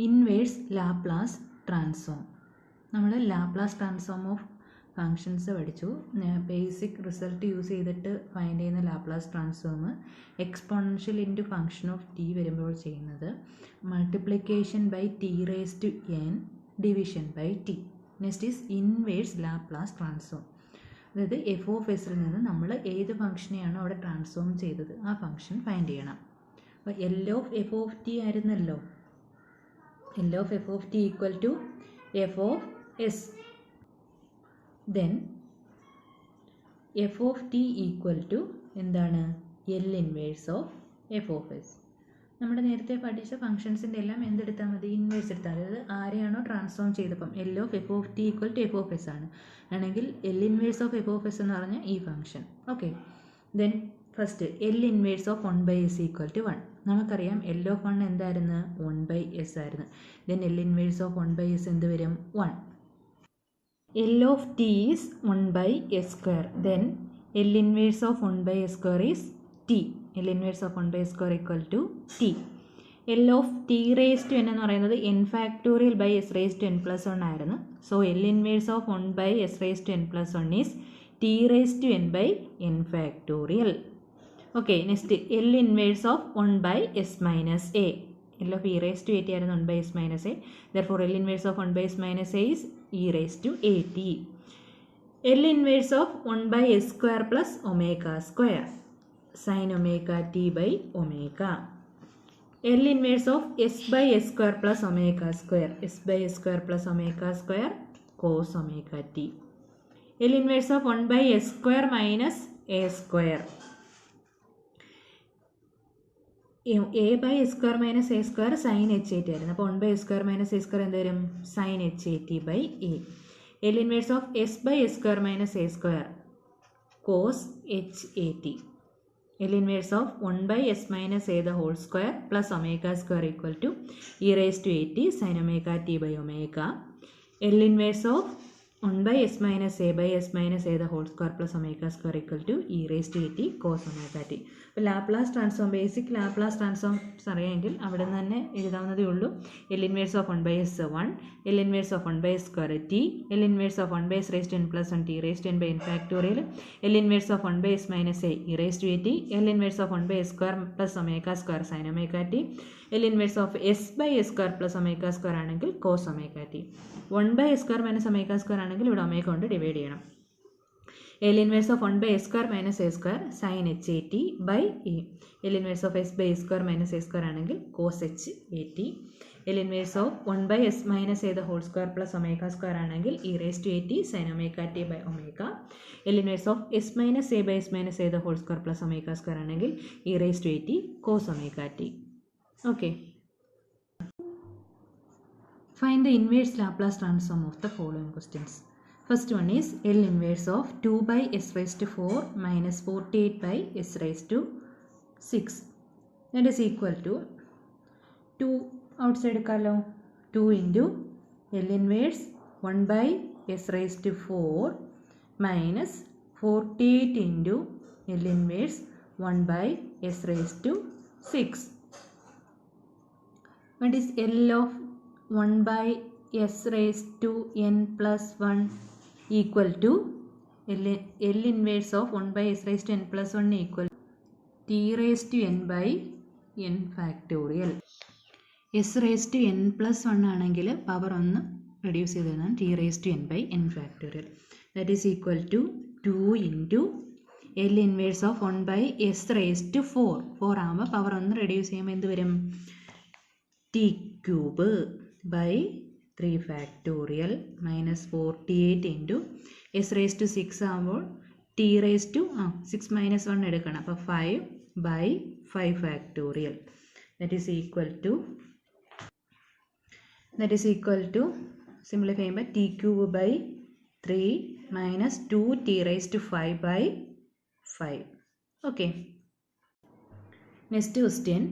Inverse Laplace transform. നമ്മൾ Laplace transform of functions പഠിച്ചു. Basic result use ചെയ്തിട്ട് find ചെയ്യുന്ന Laplace transform exponential into function of T വരുമ്പോൾ ചെയ്യുന്നത് multiplication by T raise to N division by T. Next is inverse Laplace transform. അതായത് F of എസിൽ നിന്ന് നമ്മൾ ഏത് ഫംഗ്ഷനെയാണോ അവിടെ ട്രാൻസ്ഫോം ചെയ്തത് ആ ഫംഗ്ഷൻ ഫൈൻഡ് ചെയ്യണം. അപ്പോൾ L of F of T ആയിരുന്നല്ലോ. L of F of T equal to F of S. Then F of T equal to എന്താണ്? L inverse of F of S. നമ്മുടെ നേരത്തെ പഠിച്ച ഫംഗ്ഷൻസിൻ്റെ എല്ലാം എന്തെടുത്താൽ മതി? ഇൻവേഴ്സ് എടുത്താൽ മതി. അതായത് ആരെയാണോ ട്രാൻസ്ഫോം ചെയ്തപ്പം L of F of T equal to F of S ആണ് ആണെങ്കിൽ L inverse of F of S എന്ന് പറഞ്ഞാൽ ഈ function. Okay. Then first L inverse of 1/s equal to 1. നമുക്കറിയാം എൽ ഓഫ് 1 എന്തായിരുന്നു? 1/s ആയിരുന്നു. Then L inverse of 1/s എന്ത് വരും? 1. L of T is 1/s². Then L inverse of 1/s² is T. L inverse of 1/s² equal to T. L of T raise to N എന്ന് പറയുന്നത് N factorial by S raise to N plus 1 ആയിരുന്നു. So L inverse of 1/s raise to N plus 1 is T raise to N by N factorial. Okay. Next L inverse of 1/s minus A. L of E raise to A T ആയിരുന്നു 1/s minus A. Therefore L inverse of 1/s minus A is E raise to A T. L inverse of 1/s² plus ഒമേഗ² sine omega T by omega. L inverse of s/s² plus ഒമേഗ². s/s² plus ഒമേഗ² cos omega T. L inverse of 1/s² minus a². a/s² minus a² sine H A T ആയിരുന്നു. അപ്പോൾ 1/s² minus a² എന്ത് വരും? Sine H A T by A. L inverse of s/s² minus a² cos H A T. L inverse of 1/s minus a the whole square plus omega² equal to e raised to 8t sin omega t by omega. L inverse of 1/s minus a by s minus a the whole square plus omega² equal to e raised to 8t cos omega t. അപ്പോൾ Laplace transform, basic Laplace transforms അറിയാമെങ്കിൽ അവിടെ നിന്ന് തന്നെ എഴുതാവുന്നതേ ഉള്ളൂ. L inverse of 1/s 1, L inverse of 1/s² t, L inverse of 1/s raise to n plus 1 t raise to n by n factorial, L inverse of 1/s minus a e raise to 8t, L inverse of 1/s² plus ഒമേഗ² sine omega T, L inverse of s/s² plus ഒമേഗ² ആണെങ്കിൽ cos omega T. 1/s² minus ഒമേഗ² ആണെങ്കിൽ ഇവിടെ omega കൊണ്ട് divide ചെയ്യണം. L inverse of 1/s² minus a² sine H A T by A. L inverse of s/s² minus a² ആണെങ്കിൽ cos H A T. L inverse of 1/s minus a the whole square plus ഒമേഗ² ആണെങ്കിൽ E raise to 8t sine omega T by omega. L inverse of s minus a by s minus a the whole square plus ഒമേഗ² ആണെങ്കിൽ E raise to 8t cos omega T. Okay. Find the inverse Laplace transform of the following questions. First one is L inverse of 2/s raised to 4 minus 48/s raised to 6. That is equal to 2 outside kalo 2 into L inverse 1/s raised to 4 minus 48 into L inverse 1/s raised to 6. What is L of 1/s raised to n plus 1 equal to L inverse of 1/s raised to n plus 1 equal to t raised to n by n factorial. s raised to n plus 1 ആണെങ്കിൽ power ഒന്ന് reduce ചെയ്തതാണ് t raised to n by n factorial. That is equal to 2 into L inverse of 1/s raised to 4. 4 ആകുമ്പോൾ power ഒന്ന് reduce ചെയ്യുമ്പോൾ എന്ത് വരും? t cube by 3 factorial minus 48 into s raised to 6 ആകുമ്പോൾ t raised to 6 minus 1 എടുക്കണം. അപ്പോൾ 5 by 5 factorial. That is equal to simplify ചെയ്യുമ്പോൾ t cube by 3 minus 2t raised to 5 by 5. Okay. Next question.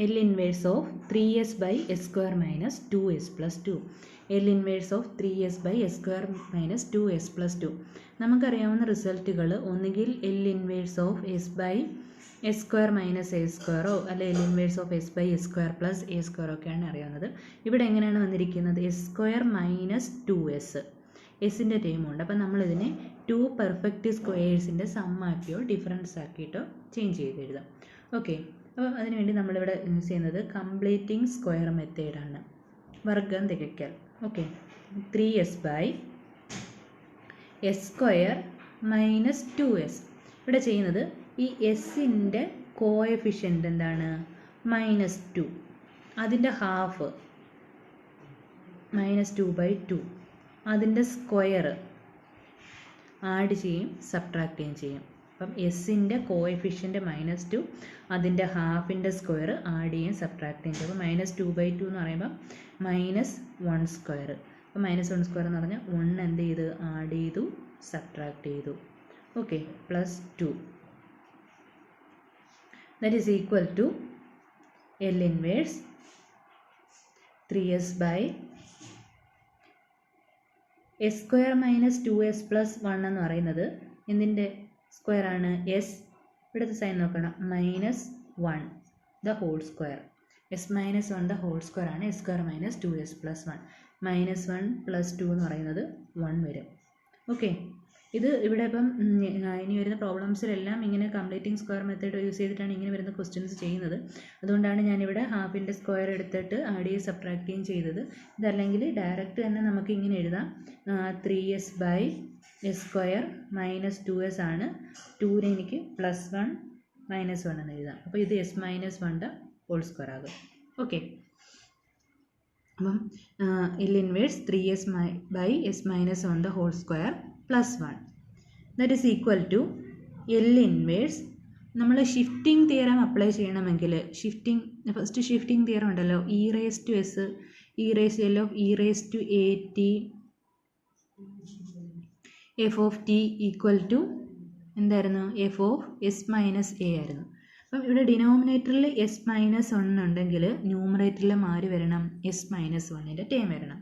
L inverse of 3s by s² minus 2s plus 2. L inverse of 3s by s² minus 2s plus 2. നമുക്കറിയാവുന്ന റിസൾട്ടുകൾ ഒന്നുകിൽ L inverse of s by S square minus A സ്ക്വയറോ അല്ലെ L inverse of S by S square plus A square ഒക്കെയാണ് അറിയാവുന്നത്. ഇവിടെ എങ്ങനെയാണ് വന്നിരിക്കുന്നത്? S square minus 2s, എസിൻ്റെ ടേമുണ്ട്. അപ്പം നമ്മളിതിനെ 2 പെർഫെക്റ്റ് സ്ക്വയേഴ്സിൻ്റെ സമ്മാക്കിയോ ഡിഫറൻസ് ആക്കിയിട്ടോ ചേഞ്ച് ചെയ്ത് എഴുതാം. ഓക്കെ, അപ്പോൾ അതിനുവേണ്ടി നമ്മളിവിടെ യൂസ് ചെയ്യുന്നത് കംപ്ലീറ്റിംഗ് സ്ക്വയർ മെത്തേഡാണ്, വർഗ്ഗം തികയ്ക്കൽ. Okay, 3s by S square minus 2s. ഇവിടെ ചെയ്യുന്നത് ഈ എസിൻ്റെ കോഎഫിഷ്യൻ്റ് എന്താണ്? -2. അതിൻ്റെ ഹാഫ് -2/2. അതിൻ്റെ സ്ക്വയർ ആഡ് ചെയ്യും, സബ്ട്രാക്ട് ചെയ്യുകയും ചെയ്യും. അപ്പം എസിൻ്റെ കോഎഫിഷ്യൻ്റ് -2, അതിൻ്റെ ഹാഫിൻ്റെ സ്ക്വയർ ആഡ് ചെയ്യും, സബ്ട്രാക്ട് ചെയ്യും. അപ്പോൾ -2/2 എന്ന് പറയുമ്പോൾ -1². അപ്പോൾ -1² എന്ന് പറഞ്ഞാൽ 1 എന്ത് ചെയ്ത് ആഡ് ചെയ്തു, സബ്ട്രാക്ട് ചെയ്തു. Okay, +2. That is equal to L inverse 3s by S square minus 2s plus 1 എന്ന് പറയുന്നത് എന്തിൻ്റെ സ്ക്വയർ ആണ്? എസ്, ഇവിടുത്തെ സൈൻ നോക്കണം, -1 the whole square. S -1 the whole square ആണ് S square minus 2s plus 1. -1 + 2 എന്ന് പറയുന്നത് 1 വരും. ഓക്കെ, ഇത് ഇവിടെ ഇപ്പം ഇനി വരുന്ന പ്രോബ്ലംസിലെല്ലാം ഇങ്ങനെ കംപ്ലീറ്റിംഗ് സ്ക്വയർ മെത്തേഡ് യൂസ് ചെയ്തിട്ടാണ് ഇങ്ങനെ വരുന്ന ക്വസ്റ്റ്യൻസ് ചെയ്യുന്നത്. അതുകൊണ്ടാണ് ഞാനിവിടെ ഹാഫിൻ്റെ സ്ക്വയർ എടുത്തിട്ട് ആഡ് ചെയ്ത് സബ്ട്രാക്ട് ചെയ്യുകയും ചെയ്തത്. ഇതല്ലെങ്കിൽ ഡയറക്റ്റ് തന്നെ നമുക്ക് ഇങ്ങനെ എഴുതാം, 3s by S square minus 2s ആണ്. 2നെ എനിക്ക് +1 -1 എന്ന് എഴുതാം. അപ്പോൾ ഇത് s -1 ദ ഹോൾ സ്ക്വയർ ആകും. ഓക്കെ, അപ്പം L inverse 3s by s -1 the whole square +1 that is equal to L inverse. നമ്മൾ ഷിഫ്റ്റിംഗ് തിയറം അപ്ലൈ ചെയ്യണമെങ്കിൽ ഫസ്റ്റ് ഷിഫ്റ്റിംഗ് തിയറം ഉണ്ടല്ലോ, e⁻s e⁻l of e⁻at f of t equal to എന്തായിരുന്നു? f of s minus a ആയിരുന്നു. അപ്പം ഇവിടെ ഡിനോമിനേറ്ററിൽ s -1 ഉണ്ടെങ്കിൽ ന്യൂമറേറ്ററിൽ മാറി വരണം, s -1ൻ്റെ ടേം വരണം.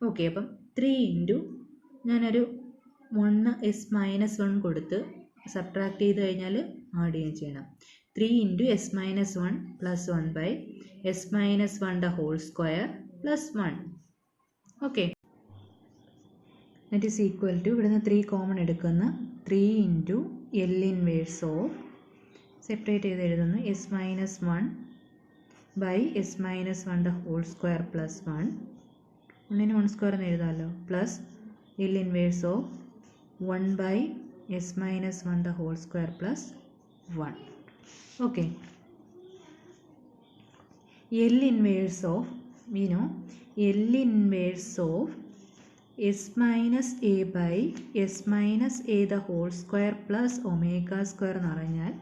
ഓക്കെ, അപ്പം 3 ഇൻറ്റു ഞാനൊരു 1 s -1 കൊടുത്ത് സബ്ട്രാക്ട് ചെയ്ത് കഴിഞ്ഞാൽ ആഡ് ചെയ്യുകയും ചെയ്യണം. 3 into s -1 plus 1 by s -1 the whole square plus 1. Okay, that is equal to ഇവിടുന്ന് 3 കോമൺ എടുക്കുന്ന 3 into L inverse of, separate ചെയ്ത് എഴുതുന്നു, s -1 by s -1 the whole square plus 1. 1ന് 1² എന്ന് എഴുതാമല്ലോ, plus L inverse of 1 by s -1 the whole square plus 1. Okay, L inverse of, we know L inverse of s minus a by s minus a the whole square plus ω² എന്ന് പറഞ്ഞാൽ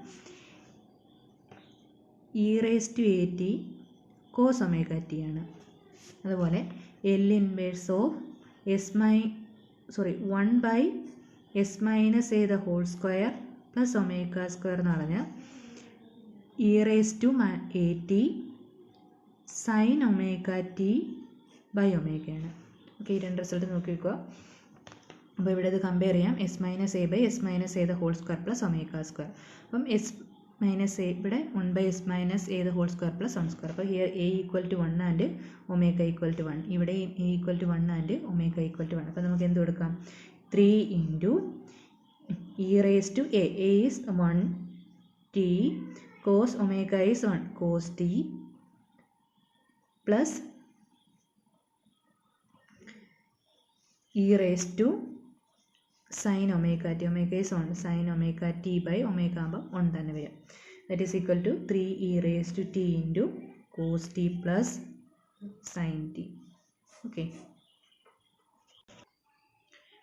e⁻at cos ωt ആണ്. അതുപോലെ L inverse of 1 by s minus a the whole square plus ω² എന്ന് പറഞ്ഞാൽ e⁻at sign ωt by ഒമേഗയാണ്. Okay, ഈ 2 result നോക്കി വയ്ക്കുക. അപ്പോൾ ഇവിടെ ഇത് കമ്പയർ ചെയ്യാം, s - a by s - a the whole square plus ω². അപ്പം s - a ഇവിടെ 1 by s - a the whole square plus 1². അപ്പോൾ here a equal to 1 and omega equal to 1. ഇവിടെ a equal to 1 and omega equal to 1. അപ്പോൾ നമുക്ക് എന്ത് കൊടുക്കാം? 3 into e⁻a. a is 1 t cos omega is 1 cos t plus e⁻ sin omega t. omega is 1 sin omega t by omega ആകുമ്പോൾ 1 തന്നെ വരും. That is equal to 3 e⁻t into cos t plus sin t. Okay,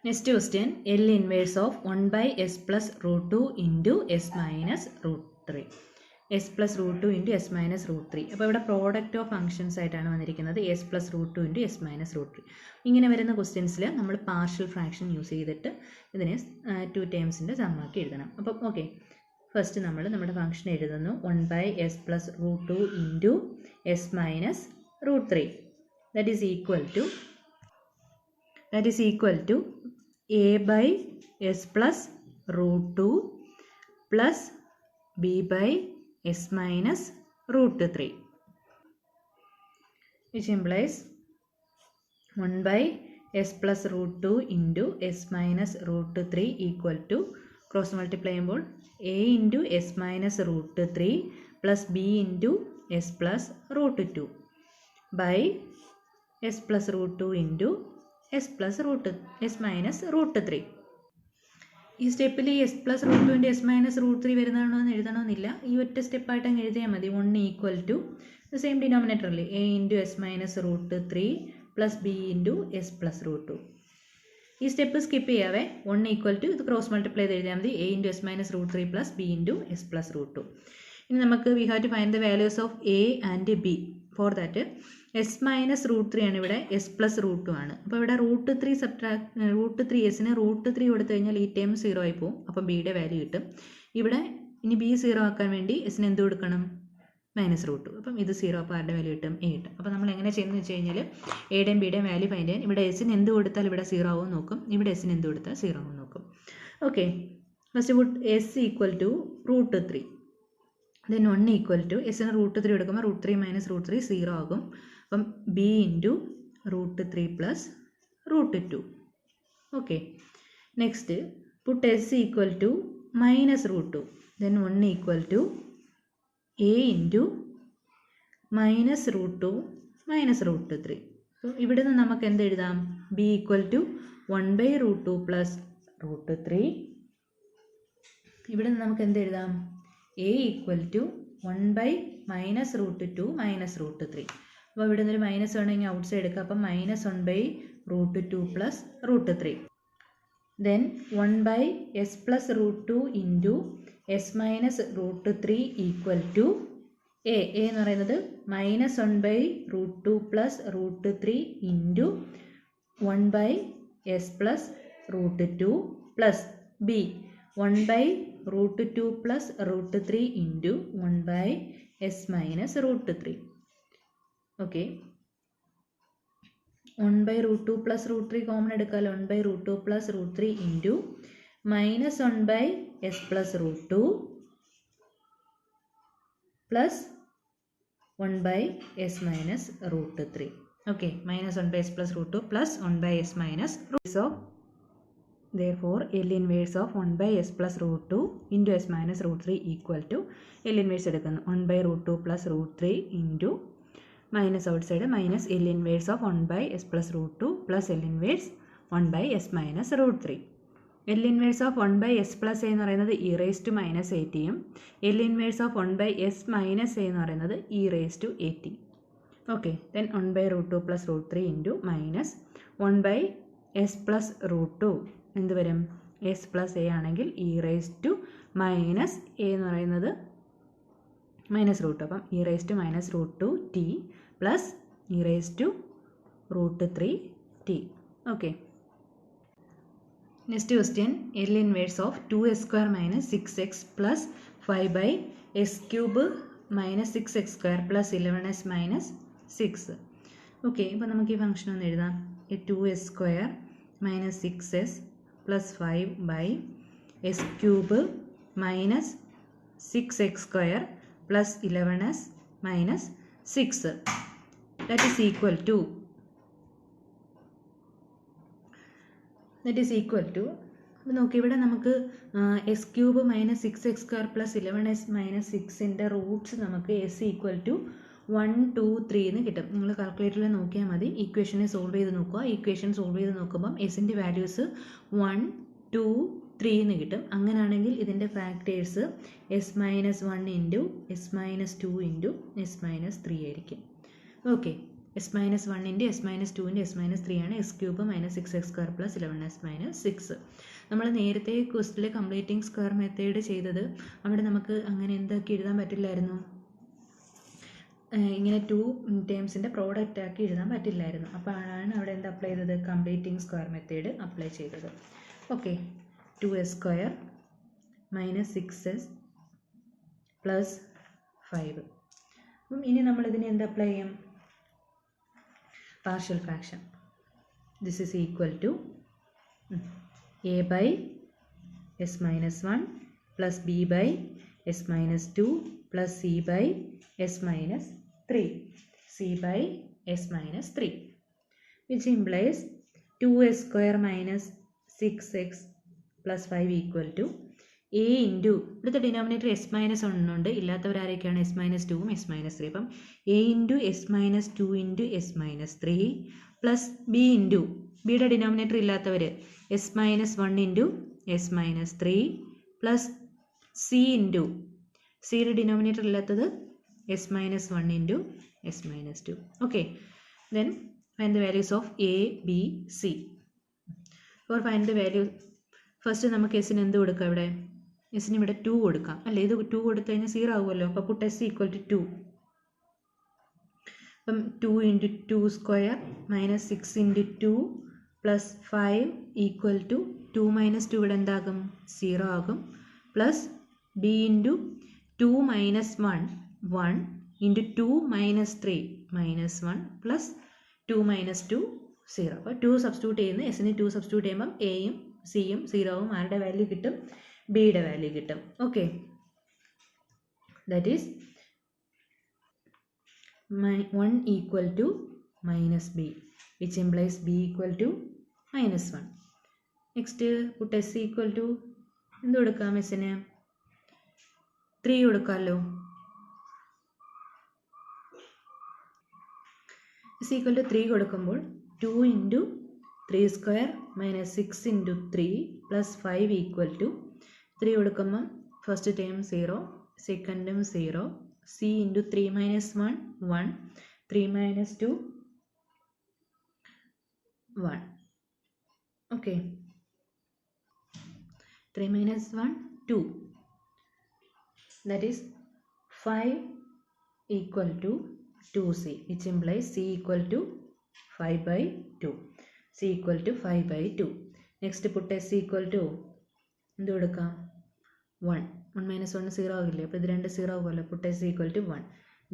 next question, L inverse of 1 by s plus √2 into s minus √3. s plus √2 into s minus √3. അപ്പോൾ ഇവിടെ product of functions ആയിട്ടാണ് വന്നിരിക്കുന്നത്, s plus √2 into s minus √3. ഇങ്ങനെ വരുന്ന ക്വസ്റ്റ്യൻസിൽ നമ്മൾ partial fraction use ചെയ്തിട്ട് ഇതിനെ 2 ടേംസിൻ്റെ സമ്മാക്കി എഴുതണം. അപ്പം ഓക്കെ, ഫസ്റ്റ് നമ്മൾ നമ്മുടെ ഫംഗ്ഷൻ എഴുതുന്നു, 1 by s plus √2 into s minus √3. That is equal to a by s plus √2 plus b by s minus root 3, which implies 1 by s plus root 2 into s minus root 3 equal to cross multiply ചെയ്യുമ്പോൾ a into s minus root 3 plus b into s plus root 2 by s plus root 2 into s minus root 3. ഈ സ്റ്റെപ്പിൽ ഈ S plus root 2 into S minus root 3 വരുന്നതാണോ എന്ന് എഴുതണമെന്നില്ല. ഈ ഒറ്റ സ്റ്റെപ്പായിട്ട് അങ്ങ് എഴുതിയാൽ മതി. 1 ഈക്വൽ ടു ദ സെയിം ഡിനോമിനേറ്ററിൽ A into S minus root 3 plus B into S plus root 2. ഈ സ്റ്റെപ്പ് സ്കിപ്പ് ചെയ്യാവേ. 1 ഈക്വൽ ടു ഇത് ക്രോസ് മൾട്ടിപ്ലൈ ചെയ്ത് എഴുതിയാൽ മതി. A into S minus root 3 plus B into S plus root 2. ഇനി നമുക്ക് we have to find the values of A and B. For that S minus root 3 ആണ് ഇവിടെ, S plus root 2 ആണ്. അപ്പോൾ ഇവിടെ റൂട്ട് 3 എസിന് റൂട്ട് 3 കൊടുത്തു കഴിഞ്ഞാൽ ഈ ടേം 0 ആയി പോകും. അപ്പം ബിയുടെ വാല്യൂ കിട്ടും. ഇവിടെ ഇനി ബി 0 ആക്കാൻ വേണ്ടി എസിന് എന്ത് കൊടുക്കണം? Minus root 2. അപ്പം ഇത് 0, അപ്പോൾ ആരുടെ വാല്യൂ കിട്ടും? എ കിട്ടും. അപ്പോൾ നമ്മൾ എങ്ങനെ ചെയ്യുന്നത് വെച്ച് കഴിഞ്ഞാൽ എയുടെയും ബിയുടെയും വാല്യൂ ഫൈൻഡ് ചെയ്യാൻ ഇവിടെ എസിന് എന്ത് കൊടുത്താൽ ഇവിടെ 0 ആവും നോക്കും, ഇവിടെ എസിന് എന്ത് കൊടുത്താൽ 0 ആവും നോക്കും. Okay, first put S equal to root 3. Then 1 equal to എസിന് റൂട്ട് 3 എടുക്കുമ്പോൾ റൂട്ട് 3 മൈനസ് റൂട്ട് 3 0 ആകും. അപ്പം B into root 3 plus root 2. Okay, next put S equal to minus root 2. Then 1 equal to A into minus root 2 minus root 3. അപ്പോൾ ഇവിടെ നിന്ന് നമുക്ക് എന്ത് എഴുതാം? B equal to 1 by root 2 plus root 3. ഇവിടെ നിന്ന് നമുക്ക് എന്ത് എഴുതാം? A equal to 1 by minus root 2 minus root 3. അപ്പോൾ ഇവിടെ നിന്നൊരു മൈനസ് വേണമെങ്കിൽ ഔട്ട് സൈഡ് എടുക്കുക. അപ്പം minus 1 by root 2 plus root 3. Then 1 by S plus root 2 into S minus root 3 equal to A എന്ന് പറയുന്നത് minus 1 by root 2 plus root 3 into 1 by S plus root 2 plus B 1 by root 2 plus root 3 into 1 by S minus root 3. Okay, 1 by root 2 plus root 3 common എടുക്കാമല്ലോ. 1 by root 2 plus root 3 into minus 1 by S plus root 2 plus 1 by S minus root 3. Okay, minus 1 by S plus root 2 plus 1 by S minus root of therefore L inverse of 1 by s plus root 2 into s minus root 3 equal to L inverse എടുക്കുന്നു 1 by root 2 plus root 3 into minus outside minus L inverse of 1 by s plus root 2 plus L inverse 1 by s minus root 3. L inverse of 1 by s plus a എന്ന് പറയുന്നത് e raised to minus at ഉം L inverse of 1 by s minus a എന്ന് പറയുന്നത് e raised to at. Okay, then 1 by root 2 plus root 3 into minus 1 by s plus root 2 എന്ത് വരും? S plus A ആണെങ്കിൽ E raise to minus A എന്ന് പറയുന്നത് minus root. അപ്പം E raise to minus root 2 T plus E raise to root 3 T. Okay, next question L inverse of 2s square minus 6x plus 5 by S cube minus 6x square plus 11s minus 6. Okay, ഇപ്പോൾ നമുക്ക് ഈ function ഒന്ന് എഴുതാം. 2s square minus 6s plus 5 by s cube minus 6x square plus 11s minus 6. That is equal to നോക്കി ഇവിടെ നമുക്ക് s cube minus 6x square plus 11s minus 6ൻ്റെ roots നമുക്ക് എസ് ഈക്വൽ ടു 1 2 3 എന്ന് കിട്ടും. നിങ്ങൾ കാൽക്കുലേറ്ററിൽ നോക്കിയാൽ മതി. ഈക്വേഷനെ സോൾവ് ചെയ്ത് നോക്കുക. ഈക്വേഷൻ സോൾവ് ചെയ്ത് നോക്കുമ്പം എസിൻ്റെ വാല്യൂസ് 1 2 3 എന്ന് കിട്ടും. അങ്ങനെയാണെങ്കിൽ ഇതിൻ്റെ factors S minus 1 into S minus 2 into S minus 3 ആയിരിക്കും. Okay, S minus 1 into S minus 2 into S minus 3 ആണ്. S cube minus 6x square plus 11s minus 6. നമ്മൾ നേരത്തെ ക്വസ്റ്റിലെ കംപ്ലീറ്റിംഗ് സ്ക്വയർ മെത്തേഡ് ചെയ്തത് അവിടെ നമുക്ക് അങ്ങനെ എന്താക്കി എഴുതാൻ പറ്റില്ലായിരുന്നു, ഇങ്ങനെ 2 ടേംസിൻ്റെ പ്രോഡക്റ്റ് ആക്കി എഴുതാൻ പറ്റില്ലായിരുന്നു. അപ്പോൾ ആണ് അവിടെ എന്താ അപ്ലൈ ചെയ്തത്? കംപ്ലീറ്റിംഗ് സ്ക്വയർ മെത്തേഡ് അപ്ലൈ ചെയ്തത്. Okay, 2s square minus 6s plus 5. അപ്പം ഇനി നമ്മളിതിനെ എന്ത് അപ്ലൈ ചെയ്യും? Partial fraction. This is equal to A by S minus 1 plus B by s minus 2 plus c by s minus 3. c by s minus 3. Which implies 2s square minus 6x plus 5 equal to a into ഇവിടുത്തെ denominator s minus ഒന്നുണ്ട്, ഇല്ലാത്തവരാരൊക്കെയാണ് s minus ടുവും s minus three. അപ്പം a into S minus two into S minus three plus B into ബിയുടെ denominator ഇല്ലാത്തവർ s minus one into S minus three plus c into സിയുടെ denominator ഇല്ലാത്തത് s minus one into S minus two. Okay, then find the values of a b c. For find the value first നമുക്ക് എസിന് എന്ത് കൊടുക്കാം? ഇവിടെ എസിന് ഇവിടെ 2 കൊടുക്കാം അല്ലേ? ഇത് 2 കൊടുത്തു കഴിഞ്ഞാൽ 0 ആകുമല്ലോ. അപ്പോൾ പുട്ട് എസ് ഈക്വൽ ടു 2. അപ്പം 2 into 2 square minus 6 into 2 plus 5 equal to 2 minus 2 ഇവിടെ എന്താകും? 0 ആകും. Plus B into 2 minus 1 into 2 minus 3 minus 1 plus 2 minus 2 0. അപ്പോൾ 2 സബ്സ്റ്റിറ്റ്യൂട്ട് ചെയ്യുന്നു. എസിന് 2 സബ്സ്റ്റിറ്റ്യൂട്ട് ചെയ്യുമ്പം എയും സിയും 0 ആവും. ആരുടെ വാല്യൂ കിട്ടും? ബിയുടെ വാല്യൂ കിട്ടും. Okay, that is 1 equal to minus B, which implies B equal to minus 1. Next put S equal to എന്ത് കൊടുക്കാം? എസിന് 3 കൊടുക്കാമല്ലോ. എസ് ഈക്വൽ ടു 3 കൊടുക്കുമ്പോൾ 2 into 3 square minus 6 into 3 plus 5 equal to 3 കൊടുക്കുമ്പം ഫസ്റ്റ് ടേം 0, സെക്കൻഡും 0, C into 3 minus 1 1, 3 minus 2 1. Okay, 3 minus 1 2. That is 5 equal to 2c, which implies c equal to 5 by 2. c equal to 5 by 2. Next put s equal to എന്ത് കൊടുക്കാം? 1. 1 minus 1 0 ആകില്ലേ? അപ്പോൾ ഇത് 2 0 ആകുമല്ലോ. put s equal to 1.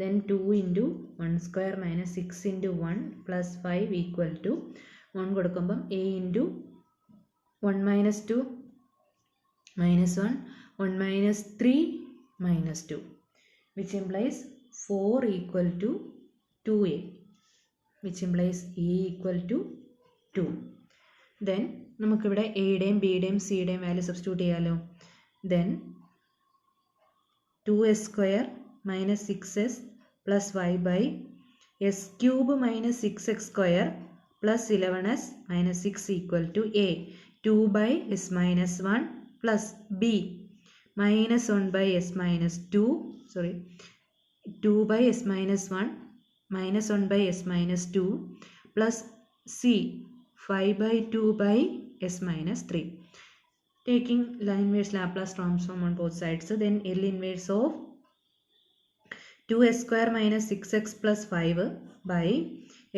Then 2 into 1 square minus 6 into 1 plus 5 equal to 1 കൊടുക്കുമ്പം a into 1 minus 2 minus 1 1 minus 3 minus 2, which implies 4 equal to 2a, which implies a equal to 2. Then നമുക്കിവിടെ എയുടെയും ബിയുടെയും സിയുടെയും value substitute ചെയ്യാമല്ലോ. Then 2s square minus 6s plus 5 by S cube minus 6x square plus 11s minus 6 equal to A 2 by S minus 1 plus B minus 1 by S minus 2 sorry 2 by s minus 1 minus 1 by s minus 2 plus c 5 by 2 by s minus 3. Taking line inverse Laplace transform on both sides, so then L inverse of 2s square minus 6x plus 5 by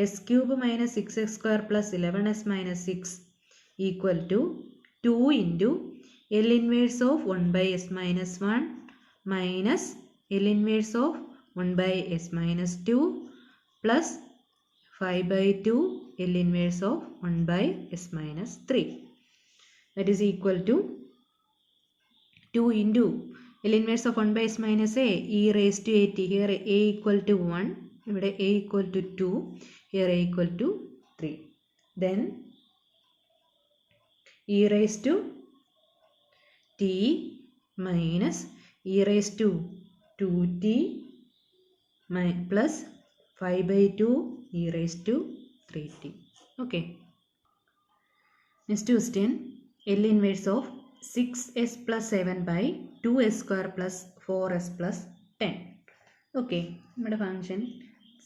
s cube minus 6x square plus 11s minus 6 equal to 2 into L inverse of 1 by s minus 1 minus L inverse of 1 by s minus 2 plus 5 by 2 L inverse of 1 by s minus 3. That is equal to 2 into L inverse of 1 by s minus a e raised to at. Here a equal to 1, here a equal to 2, here a equal to 3. Then e raised to t minus e raised to 2t plus 5 by 2 e raised to 3t. Okay. Next question. L inverse of 6s plus 7 by 2s square plus 4s plus 10. Okay. നമ്മുടെ function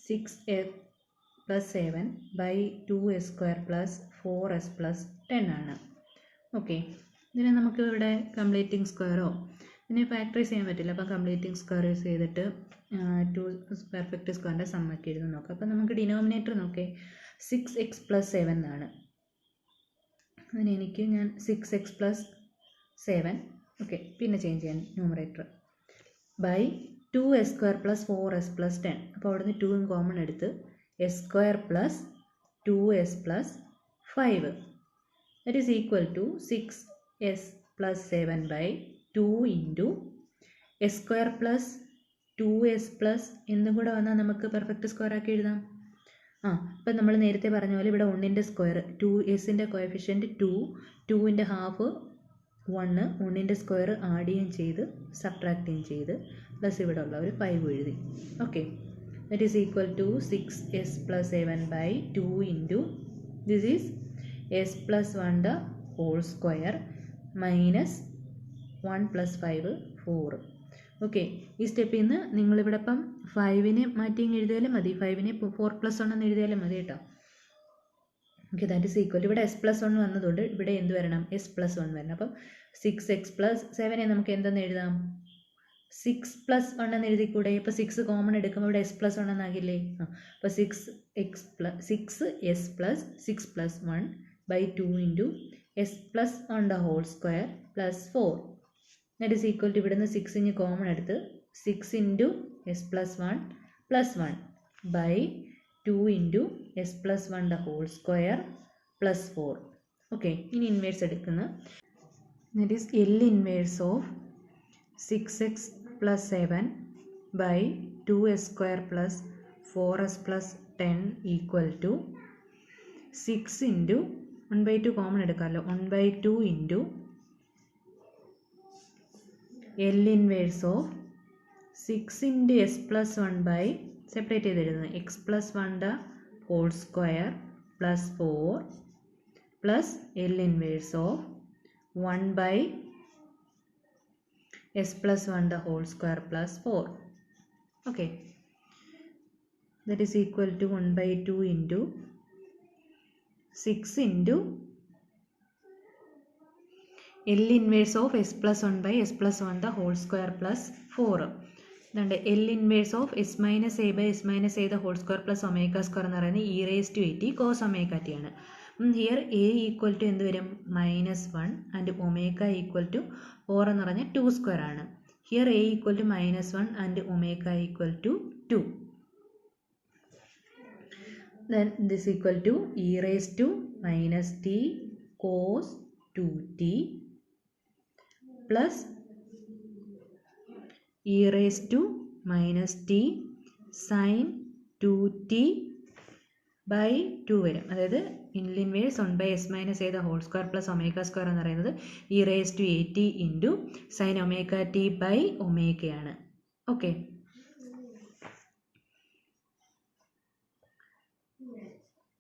6s plus 7 by 2s square plus 4s plus 10 ആണ്. Okay, ഇതിനെ നമുക്ക് ഇവിടെ completing സ്ക്വയറോ ഇതിനെ factorise ചെയ്യാൻ പറ്റില്ല. അപ്പം completing square use ചെയ്തിട്ട് 2 പെർഫെക്റ്റ് സ്ക്വയറിൻ്റെ സമ്മൊക്കെ എഴുതി നോക്കാം. അപ്പം നമുക്ക് ഡിനോമിനേറ്റർ നോക്കേ 6x പ്ലസ് 7 എന്നാണ്. അതിന് എനിക്ക് ഞാൻ 6x പ്ലസ് 7 ഓക്കെ പിന്നെ ചേഞ്ച് ചെയ്യാൻ numerator by 2s square plus 4s plus 10. അപ്പോൾ അവിടെ നിന്ന് 2 കോമൺ എടുത്ത് s square plus 2s plus 5 that is equal to 6s plus 7 by 2 into S square plus 2s plus എന്തും കൂടെ വന്നാൽ നമുക്ക് പെർഫെക്റ്റ് സ്ക്വയർ ആക്കി എഴുതാം. ഇപ്പം നമ്മൾ നേരത്തെ പറഞ്ഞ പോലെ ഇവിടെ 1ൻ്റെ സ്ക്വയർ 2sൻ്റെ കോഎഫിഷ്യൻറ്റ് 2, 2ൻ്റെ ഹാഫ് 1, 1ൻ്റെ സ്ക്വയർ ആഡ് ചെയ്യുകയും ചെയ്ത് സബ്ട്രാക്റ്റും ചെയ്ത് പ്ലസ് ഇവിടെ ഉള്ള ഒരു 5 എഴുതി. Okay, that is equal to 6s plus 7 by 2 into this is s plus 1 the whole square minus 1 plus 5 4. Okay, ഈ സ്റ്റെപ്പിൽ നിന്ന് നിങ്ങളിവിടെ ഇപ്പം 5നെ മാറ്റി എഴുതിയാലും മതി, 5നെ 4+1 എന്ന് എഴുതിയാലും മതി കേട്ടോ. ഓക്കെ, ദാറ്റ് ഈസ് ഈക്വൽ ഇവിടെ s+1 വന്നതുകൊണ്ട് ഇവിടെ എന്ത് വരണം, s+1 വരണം. അപ്പം 6x പ്ലസ് 7നെ നമുക്ക് എന്തെന്ന് എഴുതാം, 6+1 എന്ന് എഴുതിക്കൂടെ. ഇപ്പോൾ 6 കോമൺ എടുക്കുമ്പോൾ ഇവിടെ s+1 എന്നാകില്ലേ. അപ്പോൾ 6s plus 6+1 by 2 into s+1 the whole square plus 4. That is equal to ഇവിടുന്ന് 6 കോമൺ എടുത്ത് 6 into s+1 plus 1 by 2 into s+1 the whole square plus 4. Okay, ഇനി ഇൻവേഴ്സ് എടുക്കുന്ന that is L inverse of 6x plus 7 by 2s square plus 4s plus 10 equal to 6 into 1/2 common എടുക്കാമല്ലോ, 1/2 into L inverse of 6 into s+1 by separate ചെയ്ത് എഴുതുന്നത് x+1 the whole square plus 4 plus L inverse of 1 by s+1 the whole square plus 4. Okay, that is equal to 1/2 into 6 into L inverse of s+1 by s+1 the whole square plus 4. അതുകൊണ്ട് L inverse of s minus A by s minus A the whole square plus omega square എന്ന് പറയുന്നത് e⁻⁸ cos omega t ആണ്. Here a equal to എന്ത് വരും, -1 and omega equal to 4 എന്ന് പറഞ്ഞാൽ 2 square ആണ്. Here a equal to -1 and omega equal to 2. Then this equal to e⁻t cos 2t plus e⁻t sin 2t by 2 വരും. അതായത് inverse 1 by s minus A the whole square plus omega square എന്ന് പറയുന്നത് e⁻at into sine omega T by ഒമേഗയാണ്. Okay,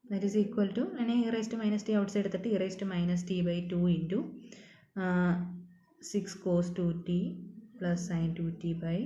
that is equal to e⁻t outside എടുത്തിട്ട് e⁻t by 2 into 6 cos 2t plus sin 2t by